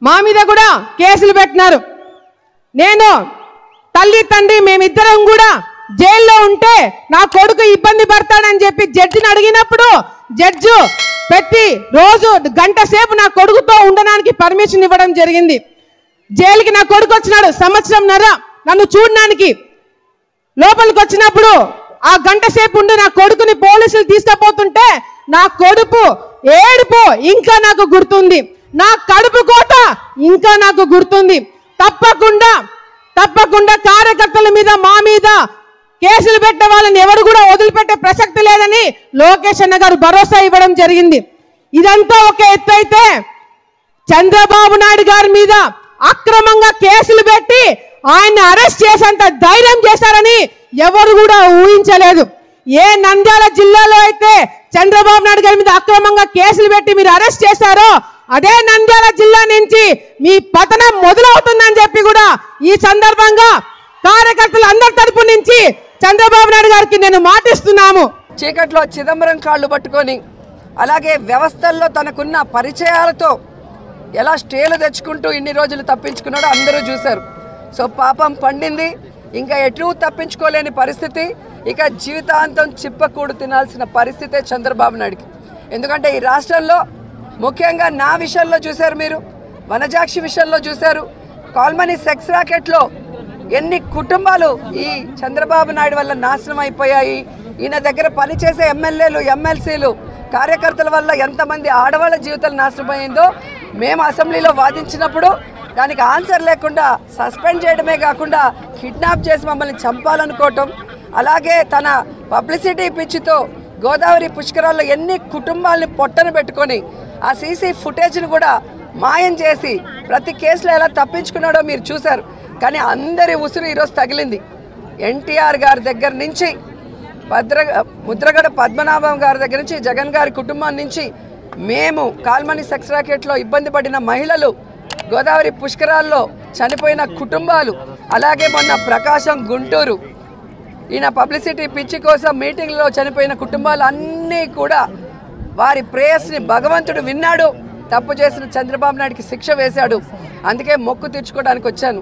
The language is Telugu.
మా మీద కూడా కేసులు పెట్టినారు. నేను తల్లి తండ్రి మేమిద్దరం కూడా జైల్లో ఉంటే నా కొడుకు ఇబ్బంది పడతాడని చెప్పి జడ్జిని అడిగినప్పుడు జడ్జి ప్రతి రోజు గంట సేపు నా కొడుకుతో ఉండడానికి పర్మిషన్ ఇవ్వడం జరిగింది. జైలుకి నా కొడుకు వచ్చినాడు, సంవత్సరంన్నర నన్ను చూడడానికి. లోపలికి వచ్చినప్పుడు ఆ గంట సేపు ఉండి నా కొడుకుని పోలీసులు తీసుకుపోతుంటే నా కొడుకు ఏడుపు ఇంకా నాకు గుర్తుంది, నా కడుపు కోత ఇంకా నాకు గుర్తుంది. తప్పకుండా కార్యకర్తల మీద మా మీద కేసులు పెట్టే వాళ్ళని ఎవరు కూడా వదిలిపెట్టే ప్రసక్తి లేదని లోకేష్ అన్న గారు భరోసా ఇవ్వడం జరిగింది. ఇదంతా ఒక ఎత్తు అయితే చంద్రబాబు నాయుడు గారి మీద అక్రమంగా కేసులు పెట్టి ఆయన్ని అరెస్ట్ చేసేంత ధైర్యం చేశారని ఎవరు కూడా ఊహించలేదు. ఏ నంద్యాల జిల్లాలో అయితే చంద్రబాబు నాయుడు గారి మీద అక్రమంగా కేసులు పెట్టి మీరు అరెస్ట్ చేశారో అదే నంద్యాల జిల్లా నుంచి మీ పతనం మొదలవుతుందని చెప్పి కూడా ఈ సందర్భంగా కార్యకర్తలు అందరి తరపు నుంచి చంద్రబాబు నాయుడు గారికి నేను మాటిస్తున్నాము. చీకట్లో చిదంబరం కాళ్ళు పట్టుకొని అలాగే వ్యవస్థల్లో తనకున్న పరిచయాలతో ఎలా స్టేలు తెచ్చుకుంటూ ఇన్ని రోజులు తప్పించుకున్నాడో అందరూ చూశారు. సో పాపం పండింది, ఇంకా ఎటు తప్పించుకోలేని పరిస్థితి, ఇక జీవితాంతం చిప్పకూడు తినాల్సిన పరిస్థితే చంద్రబాబు నాయుడికి. ఎందుకంటే ఈ రాష్ట్రంలో ముఖ్యంగా నా విషయంలో చూశారు, మీరు వనజాక్షి విషయంలో చూశారు, కాల్మనీ సెక్స్ రాకెట్లో ఎన్ని కుటుంబాలు ఈ చంద్రబాబు నాయుడు వల్ల నాశనం అయిపోయాయి. ఈయన దగ్గర పనిచేసే ఎమ్మెల్యేలు ఎమ్మెల్సీలు కార్యకర్తల వల్ల ఎంతమంది ఆడవాళ్ళ జీవితాలు నాశనమైందో మేము అసెంబ్లీలో వాదించినప్పుడు దానికి ఆన్సర్ లేకుండా సస్పెండ్ చేయడమే కాకుండా కిడ్నాప్ చేసి మమ్మల్ని చంపాలనుకోవటం, అలాగే తన పబ్లిసిటీ పిచ్చితో గోదావరి పుష్కరాల్లో ఎన్ని కుటుంబాలని పొట్టన పెట్టుకొని ఆ సీసీ ఫుటేజ్ని కూడా మాయం చేసి ప్రతి కేసులో ఎలా తప్పించుకున్నాడో మీరు చూశారు. కానీ అందరి ఉసురు ఈరోజు తగిలింది. ఎన్టీఆర్ గారి దగ్గర నుంచి ముద్రగడ పద్మనాభం గారి దగ్గర నుంచి జగన్ గారి కుటుంబం నుంచి మేము కాల్మనీ సెక్స్ రాకెట్లో ఇబ్బంది పడిన మహిళలు, గోదావరి పుష్కరాల్లో చనిపోయిన కుటుంబాలు, అలాగే మొన్న ప్రకాశం గుంటూరు ఈయన పబ్లిసిటీ పిచ్చి కోసం మీటింగ్లో చనిపోయిన కుటుంబాలు అన్నీ కూడా వారి ప్రేయస్ని భగవంతుడు విన్నాడు. తప్పు చేసిన చంద్రబాబు నాయుడికి శిక్ష వేశాడు. అందుకే మొక్కు తీర్చుకోవడానికి వచ్చాను.